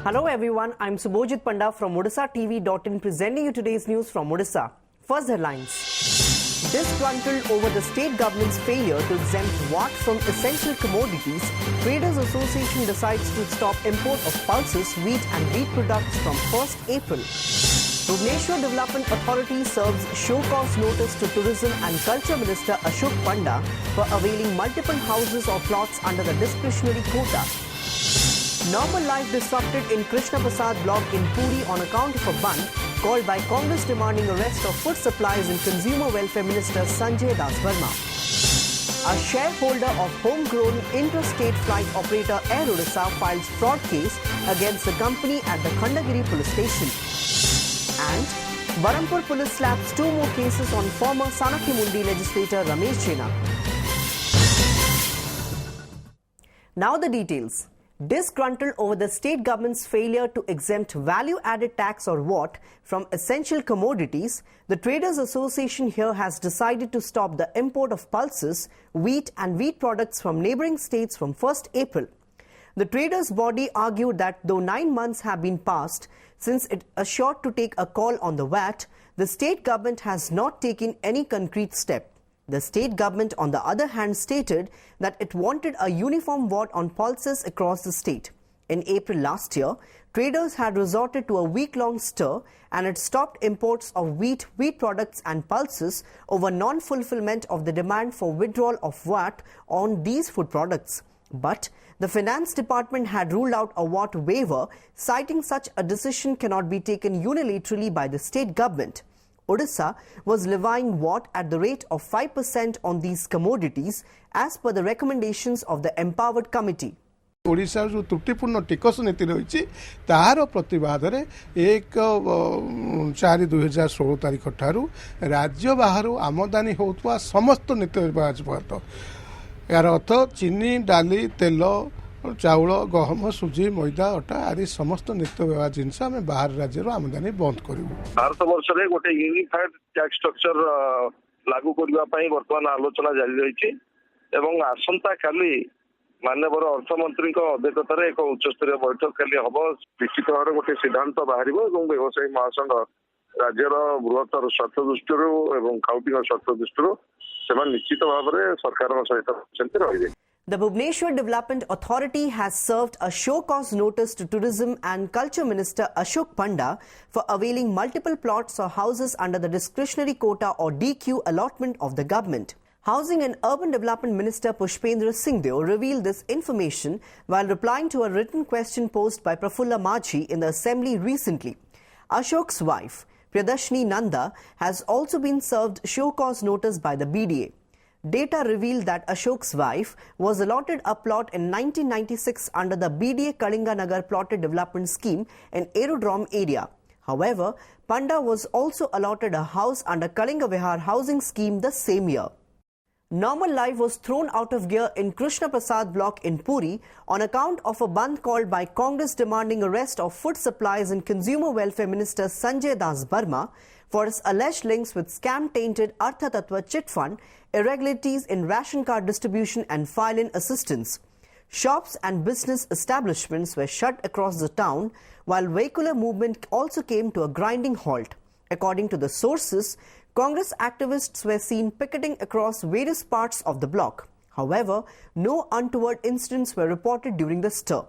Hello everyone, I'm Subhojit Panda from Odishatv.in presenting you today's news from Odisha. First headlines. Disgruntled over the state government's failure to exempt VAT from essential commodities, Traders Association decides to stop import of pulses, wheat and wheat products from 1st April. Bhubaneswar Development Authority serves show cause notice to Tourism and Culture Minister Ashok Panda for availing multiple houses or plots under the discretionary quota. Normal life disrupted in Krishna Prasad block in Puri on account of a band called by Congress demanding arrest of food supplies and Consumer Welfare Minister Sanjay Das Verma. A shareholder of homegrown interstate flight operator Air Odisha files fraud case against the company at the Khandagiri police station. And Barampur police slaps 2 more cases on former Sanakhi Mundi legislator Ramesh Jena. Now the details. Disgruntled over the state government's failure to exempt value-added tax or VAT from essential commodities, the Traders Association here has decided to stop the import of pulses, wheat and wheat products from neighbouring states from 1st April. The traders' body argued that though 9 months have been passed since it assured to take a call on the VAT, the state government has not taken any concrete step. The state government, on the other hand, stated that it wanted a uniform VAT on pulses across the state. In April last year, traders had resorted to a week-long stir and had stopped imports of wheat products and pulses over non-fulfillment of the demand for withdrawal of VAT on these food products. But the Finance Department had ruled out a VAT waiver, citing such a decision cannot be taken unilaterally by the state government. Odisha was levying VAT at the rate of 5% on these commodities as per the recommendations of the Empowered Committee. Odisha जो त्रुटिपूर्ण टिकस नीति रही तार प्रतिवाद में 1/4/2016 तारीख ठारू राज्य बाहर आमदानी होता समस्त नीति यार अर्थ चीनी डाली तेल चाउल गहम सुजी मैदा अटा आदि समस्त नित्य व्यवहार जिनस आम बाहर राज्य आमदानी बंद करूँ। भारत वर्ष में गोटे यूनिफाइड टैक्स स्ट्रक्चर लागू करने बर्तमान आलोचना जारी रही आसंता काली माननीय अर्थमंत्री अध्यक्षतार एक उच्चस्तरीय बैठक खाली हम निश्चित भाव गोटे सिद्धांत बाहर व्यवसायी महासंघ राज्यर बृहत्तर स्वार्थ दृष्टि खाउटी स्वार्थ दृष्टि से निश्चित भाव में सरकार सहित रही। The Bhubaneswar Development Authority has served a show cause notice to Tourism and Culture Minister Ashok Panda for availing multiple plots or houses under the discretionary quota or DQ allotment of the government. Housing and Urban Development Minister Pushpendra Singh Deo revealed this information while replying to a written question posed by Prafulla Majhi in the Assembly recently. Ashok's wife, Priyadashni Nanda, has also been served show cause notice by the BDA. Data revealed that Ashok's wife was allotted a plot in 1996 under the BDA Kalinga Nagar Plotted Development Scheme in Aerodrome area. However, Panda was also allotted a house under Kalinga Vihar Housing Scheme the same year. Normal life was thrown out of gear in Krishna Prasad block in Puri on account of a bandh called by Congress demanding arrest of Food Supplies and Consumer Welfare Minister Sanjay Das Verma for his alleged links with scam-tainted Artha Tattva chit fund, irregularities in ration card distribution and file-in assistance. Shops and business establishments were shut across the town, while vehicular movement also came to a grinding halt. According to the sources, Congress activists were seen picketing across various parts of the block. However, no untoward incidents were reported during the stir.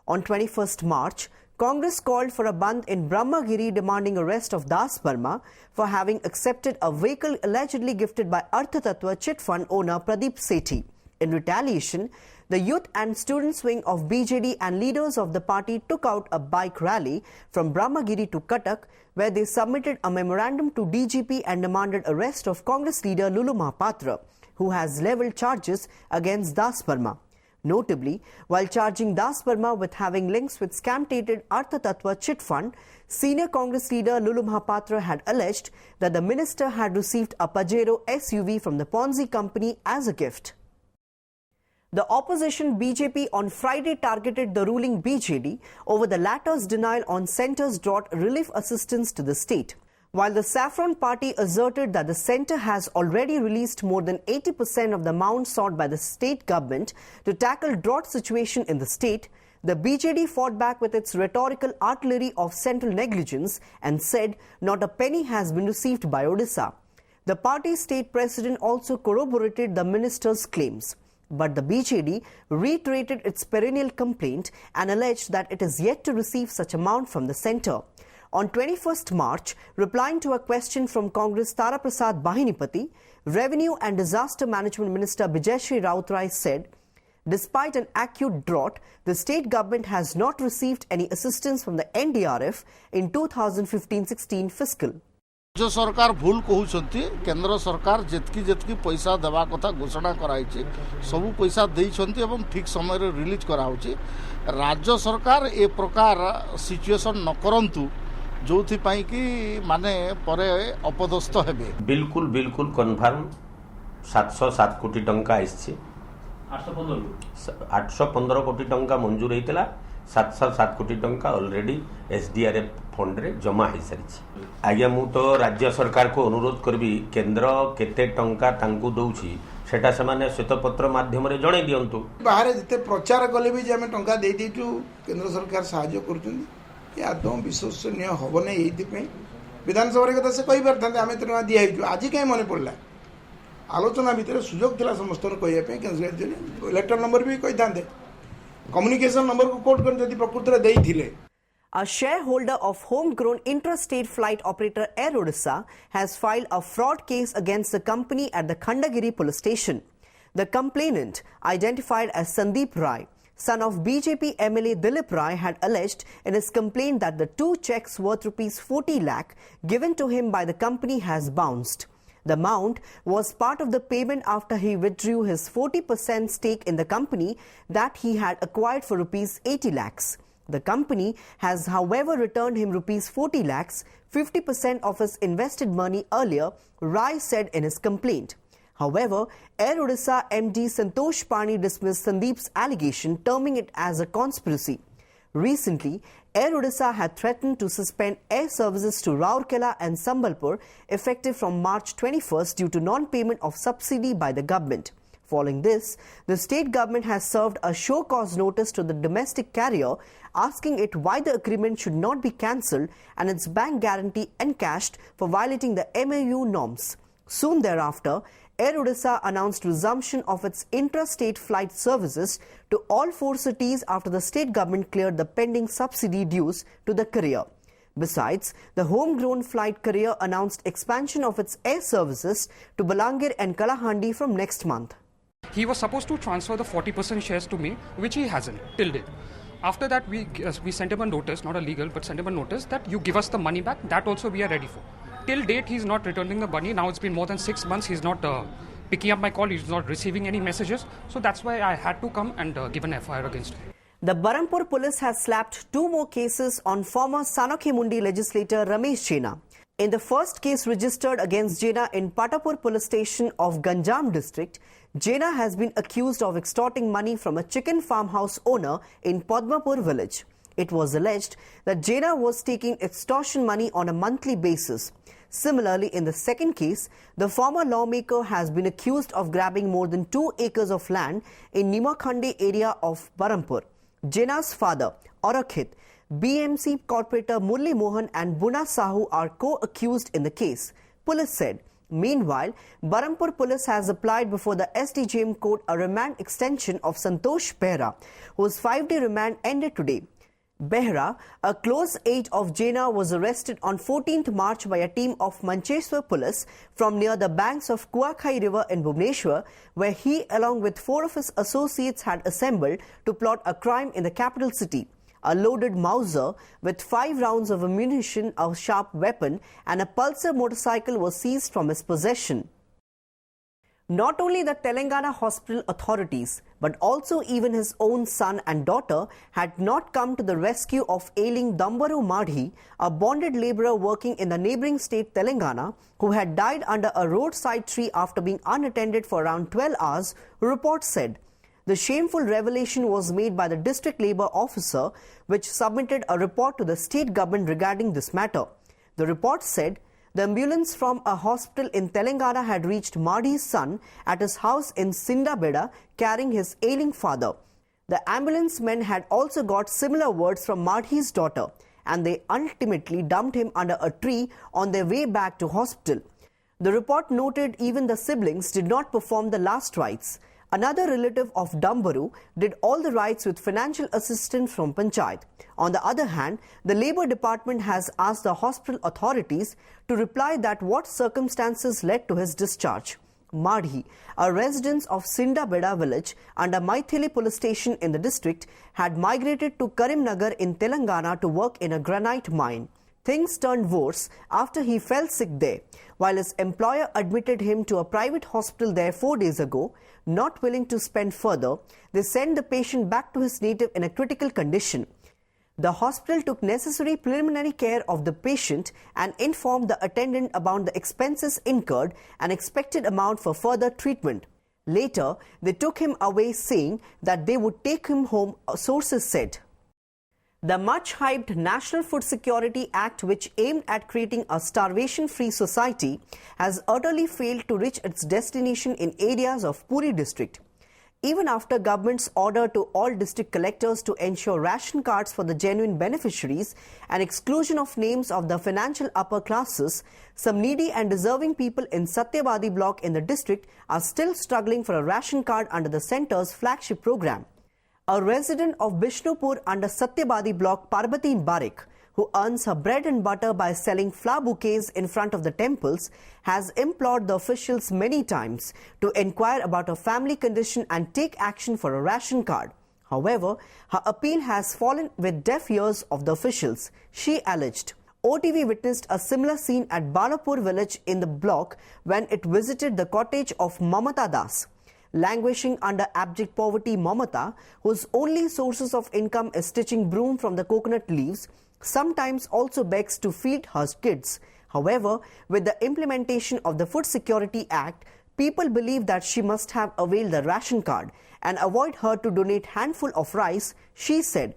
On 21st March, Congress called for a bandh in Brahmagiri demanding arrest of Das Verma for having accepted a vehicle allegedly gifted by Artha Tattva chit fund owner Pradeep Sethi. In retaliation, the youth and students wing of BJD and leaders of the party took out a bike rally from Brahmagiri to Cuttack, where they submitted a memorandum to DGP and demanded arrest of Congress leader Lulu Mahapatra, who has levelled charges against Das Verma. Notably, while charging Das Verma with having links with scam-tainted Artha Tattva chit fund, senior Congress leader Lulu Mahapatra had alleged that the minister had received a Pajero SUV from the Ponzi company as a gift. The opposition BJP on Friday targeted the ruling BJD over the latter's denial on centre's drought relief assistance to the state. While the Saffron Party asserted that the centre has already released more than 80% of the amount sought by the state government to tackle drought situation in the state, The BJD fought back with its rhetorical artillery of central negligence and said not a penny has been received by Odisha. The party's state president also corroborated the minister's claims. But the BJD reiterated its perennial complaint and alleged that it is yet to receive such amount from the centre. On 21st March, replying to a question from Congress Tara Prasad Bahinipati, Revenue and Disaster Management Minister Bijayashree Rautrai said, despite an acute drought, the state government has not received any assistance from the NDRF in 2015-16 fiscal. राज्य सरकार भूल कहते केंद्र सरकार जितकी पैसा देवा कथा घोषणा कराई सबू पैसा देइछन्ती एवं ठीक समय रे रिलीज कराउची राज्य सरकार ए प्रकार सिचुएशन न करंतु जोथि पई कि माने परे अपदस्थ हेबे बिल्कुल बिल्कुल कन्फर्म 707 कोटी टंका आइछि 815 कोटी टंका मंजूर हेतिला 707 कोटी टंका ऑलरेडी एसडीआरएफ फंड रे जमा हो सारी आज्ञा मु तो राज्य सरकार को अनुरोध करबी केंद्र केते टंका तांकु दउछि सेटा समान श्वेतपत्र माध्यम रे जणे दियंतु बाहर जिते प्रचार कले भी जे हम टंका दे दिचु केंद्र सरकार सहाय्य करछन या आदौ विश्वसनीय होबने एथि पे विधानसभा रे कथा से कहि परथांते आमे टंका दिया हिजु आज के मने पड़ला आलोचना भीतर सुजोग थिला समस्त कहिया पे केंद्र लेटर नंबर भी कहि थांते कम्युनिकेशन नंबर को कोड कर जदि प्रकृति रे देई थिले. A shareholder of homegrown intrastate flight operator Air Odisha has filed a fraud case against the company at the Khandagiri police station. The complainant, identified as Sandeep Rai, son of BJP MLA Dilip Rai, had alleged in his complaint that the two checks worth rupees 40 lakh given to him by the company has bounced. The amount was part of the payment after he withdrew his 40% stake in the company that he had acquired for rupees 80 lakhs. The company has, however, returned him rupees 40 lakhs, 50% of his invested money earlier, Rai said in his complaint. However, Air Odisha MD Santosh Pani dismissed Sandeep's allegation, terming it as a conspiracy. Recently, Air Odisha had threatened to suspend air services to Rourkela and Sambalpur effective from March 21st due to non-payment of subsidy by the government. Following this, the state government has served a show-cause notice to the domestic carrier asking it why the agreement should not be cancelled and its bank guarantee encashed for violating the MAU norms. Soon thereafter, Air Odisha announced resumption of its intra-state flight services to all 4 cities after the state government cleared the pending subsidy dues to the carrier. Besides, the homegrown flight carrier announced expansion of its air services to Balangir and Kalahandi from next month. He was supposed to transfer the 40% shares to me, which he hasn't till date. After that, we sent him a notice, not a legal, but sent him a notice that you give us the money back. That also we are ready for. Till date, he's not returning the money. Now it's been more than 6 months. He's not picking up my call. He's not receiving any messages. So that's why I had to come and give an FIR against him. The Barampur police has slapped 2 more cases on former Sanokhemundi legislator Ramesh Jena. In the first case registered against Jena in Patapur police station of Ganjam district, Jena has been accused of extorting money from a chicken farmhouse owner in Padmapur village. It was alleged that Jena was taking extortion money on a monthly basis. Similarly, in the second case, the former lawmaker has been accused of grabbing more than 2 acres of land in Nimakhande area of Barampur. Jena's father, Orakhit, BMC corporator Murli Mohan and Buna Sahu are co-accused in the case, police said. Meanwhile, Barampur police has applied before the SDJM court a remand extension of Santosh Behra, whose 5-day remand ended today. Behra, a close aide of Jena, was arrested on 14th March by a team of Mancheshwar police from near the banks of Kuakhai River in Bhubaneswar, where he, along with 4 of his associates, had assembled to plot a crime in the capital city. A loaded Mauser with 5 rounds of ammunition, a sharp weapon, and a Pulsar motorcycle was seized from his possession. Not only the Telangana hospital authorities, but also even his own son and daughter had not come to the rescue of ailing Dambaru Madhi, a bonded labourer working in the neighbouring state Telangana, who had died under a roadside tree after being unattended for around 12 hours, reports said. The shameful revelation was made by the district labour officer, which submitted a report to the state government regarding this matter. The report said the ambulance from a hospital in Telangana had reached Madhi's son at his house in Sindabeda carrying his ailing father. The ambulance men had also got similar words from Madhi's daughter, and they ultimately dumped him under a tree on their way back to hospital. The report noted even the siblings did not perform the last rites. Another relative of Dambaru did all the rites with financial assistance from Panchayat. On the other hand, the Labour Department has asked the hospital authorities to reply that what circumstances led to his discharge. Madhi, a resident of Sindabeda village under Maithili police station in the district, had migrated to Karimnagar in Telangana to work in a granite mine. Things turned worse after he fell sick there. While his employer admitted him to a private hospital there 4 days ago, not willing to spend further, they sent the patient back to his native in a critical condition. The hospital took necessary preliminary care of the patient and informed the attendant about the expenses incurred and expected amount for further treatment. Later, they took him away saying that they would take him home, sources said. The much-hyped National Food Security Act, which aimed at creating a starvation-free society, has utterly failed to reach its destination in areas of Puri district. Even after government's order to all district collectors to ensure ration cards for the genuine beneficiaries and exclusion of names of the financial upper classes, some needy and deserving people in Satyabadi block in the district are still struggling for a ration card under the centre's flagship program. A resident of Bishnupur under Satyabadi block, Parbatin Barik, who earns her bread and butter by selling flower bouquets in front of the temples, has implored the officials many times to inquire about her family condition and take action for a ration card. However, her appeal has fallen with deaf ears of the officials, she alleged. OTV witnessed a similar scene at Balapur village in the block when it visited the cottage of Mamata Das. Languishing under abject poverty, Mamata, whose only sources of income is stitching broom from the coconut leaves, sometimes also begs to feed her kids. However, with the implementation of the Food Security Act, people believe that she must have availed the ration card and avoid her to donate handful of rice, she said.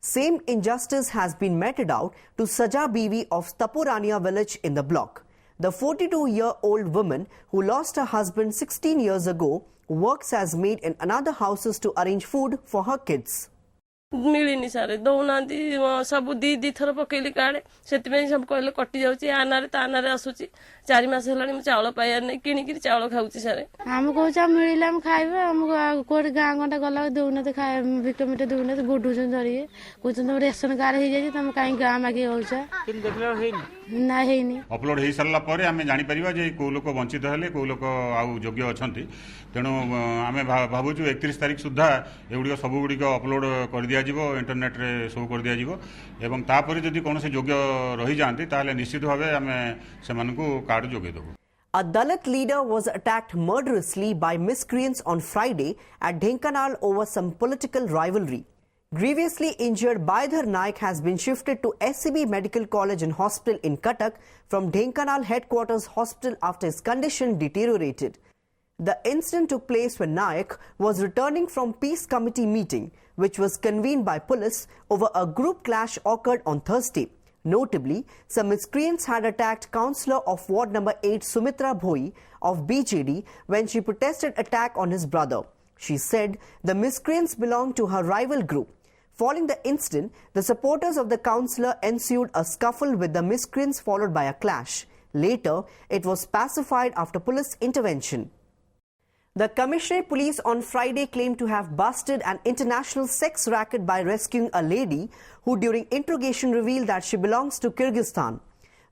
Same injustice has been meted out to Saja Biwi of Tapurania village in the block. The 42-year-old woman who lost her husband 16 years ago works as maid in another houses to arrange food for her kids. मिलनी सारे दौना सब दी थर पकईली card से सब कहले कटि जाऊँगी आना ताना आसूची 4 मास है चाउल पाइबार नहीं किणिक चाउल खाऊँ सारे आम कह मिले आम खाइबा आम कौटे गाँ गंटा गला दौना भिक मिट दौना गोडुन धरिए कहते रेशन कार्ड हो जाए तुम कहीं गाँ मागे ना अपलोड हो सारा पर आम जापर जे कौ लोक वंचित हेले कौ लोक आयोग्य अच्छा तेणु आम भावुँ 31 तारीख सुधा एगुड़ सबुगुड़िक अपलोड कर दिया इंटरनेट रे शो कर दिया एवं तापर जदि कौन से योग्य रही जाती ताले निश्चित भाव आम से कार्ड जोगे देबु. A Dalit leader was attacked murderously by miscreants on Friday at Dhenkanal over some political rivalry. Grievously injured Baidhar Naik has been shifted to SCB Medical College and Hospital in Cuttack from Dhenkanal Headquarters Hospital after his condition deteriorated. The incident took place when Naik was returning from Peace Committee meeting, which was convened by police over a group clash occurred on Thursday. Notably, some miscreants had attacked Councillor of Ward Number 8 Sumitra Bhoi of BJD when she protested attack on his brother. She said the miscreants belonged to her rival group. Following the incident, the supporters of the councillor ensued a scuffle with the miscreants followed by a clash. Later, it was pacified after police intervention. The Commissionerate Police on Friday claimed to have busted an international sex racket by rescuing a lady who during interrogation revealed that she belongs to Kyrgyzstan.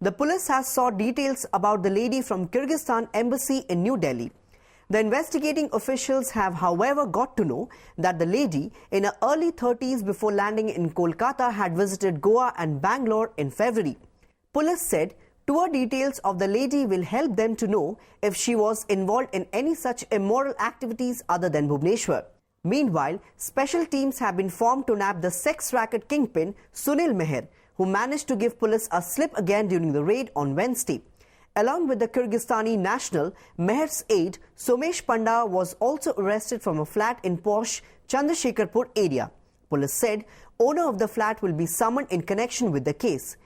The police has sought details about the lady from Kyrgyzstan embassy in New Delhi. The investigating officials have, however, got to know that the lady in her early 30s before landing in Kolkata had visited Goa and Bangalore in February. Police said tour details of the lady will help them to know if she was involved in any such immoral activities other than Bhubaneswar. Meanwhile, special teams have been formed to nab the sex racket kingpin Sunil Meher, who managed to give police a slip again during the raid on Wednesday. Along with the Kyrgyzstani national, Meher's aide Somesh Panda was also arrested from a flat in posh Chandrashekarpur area. Police said owner of the flat will be summoned in connection with the case.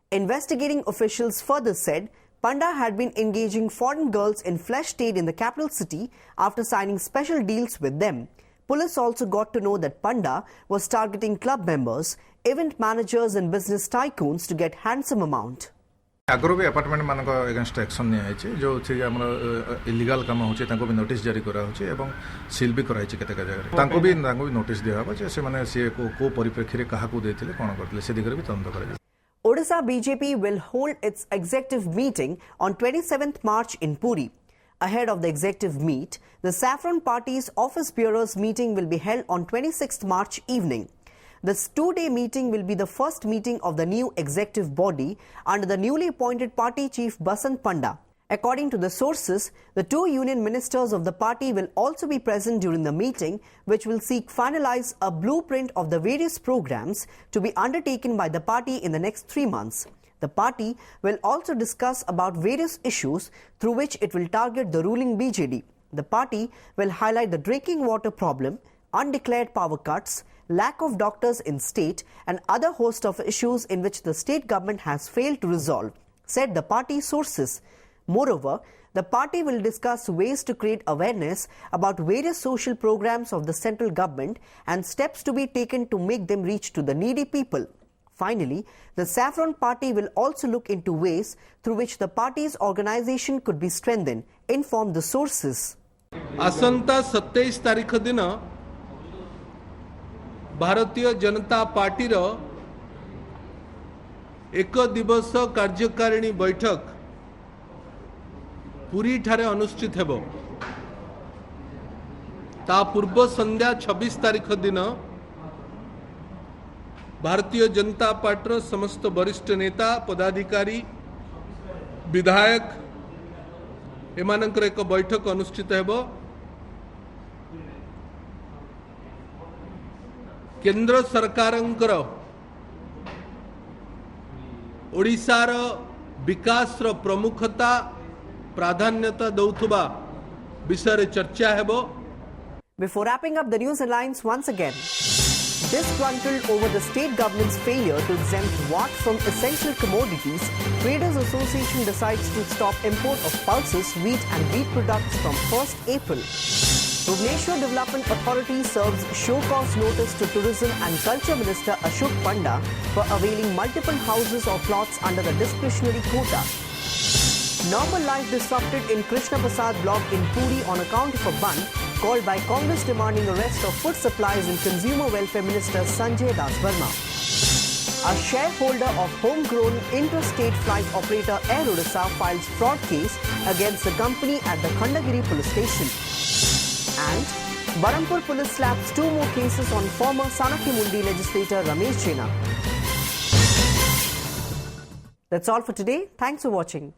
Investigating officials further said Panda had been engaging foreign girls in flesh trade in the capital city after signing special deals with them. Police also got to know that Panda was targeting club members, event managers and business tycoons to get handsome amount. आगु भी apartment मान against action नि जो illegal काम हो notice जारी करा seal भी कराई केते जगह भी नोटिस दिया से सी को परिप्रेक्षी क्या देते कौन करते से दिगरे भी तदंत कर Odisha BJP will hold its executive meeting on 27th March in Puri. Ahead of the executive meet, the Saffron Party's office bureaus meeting will be held on 26th March evening. This two-day meeting will be the first meeting of the new executive body under the newly appointed party chief Basant Panda. According to the sources, the two union ministers of the party will also be present during the meeting, which will seek finalize a blueprint of the various programs to be undertaken by the party in the next 3 months. The party will also discuss about various issues through which it will target the ruling BJD. The party will highlight the drinking water problem, undeclared power cuts, lack of doctors in state and other host of issues in which the state government has failed to resolve, said the party sources. Moreover, the party will discuss ways to create awareness about various social programs of the central government and steps to be taken to make them reach to the needy people. Finally, the Saffron Party will also look into ways through which the party's organization could be strengthened, informed the sources. आसंता 27 तारीख दिन Bharatiya Janata party एक दिवस कार्यकारिणी बैठक पुरी ठारे अनुष्ठित हेबो। ता पूर्व संध्या 26 तारीख दिन भारतीय जनता पार्टी समस्त वरिष्ठ नेता पदाधिकारी विधायक एमानकर एक बैठक अनुष्ठित हेबो। केंद्र सरकारंकर ओडिशार विकास प्रमुखता प्राधान्यता दौथुबा विषय चर्चा हेबो। Before wrapping up the news headlines once again, disgruntled over the state government's failure to exempt VAT from essential commodities, Traders Association decides to stop import of pulses, wheat and wheat products from 1st April. Bhubaneswar Development Authority serves show cause notice to Tourism and Culture Minister Ashok Panda for availing multiple houses or plots under the discretionary quota. Normal life disrupted in Krishna Prasad block in Puri on account of a band called by Congress demanding arrest of food supplies and Consumer Welfare Minister Sanjay Das Verma. A shareholder of homegrown interstate flight operator Air Odisha files fraud case against the company at the Khandagiri police station. And Barampur police slaps 2 more cases on former Sanaki Mundi legislator Ramesh Jena. That's all for today. Thanks for watching.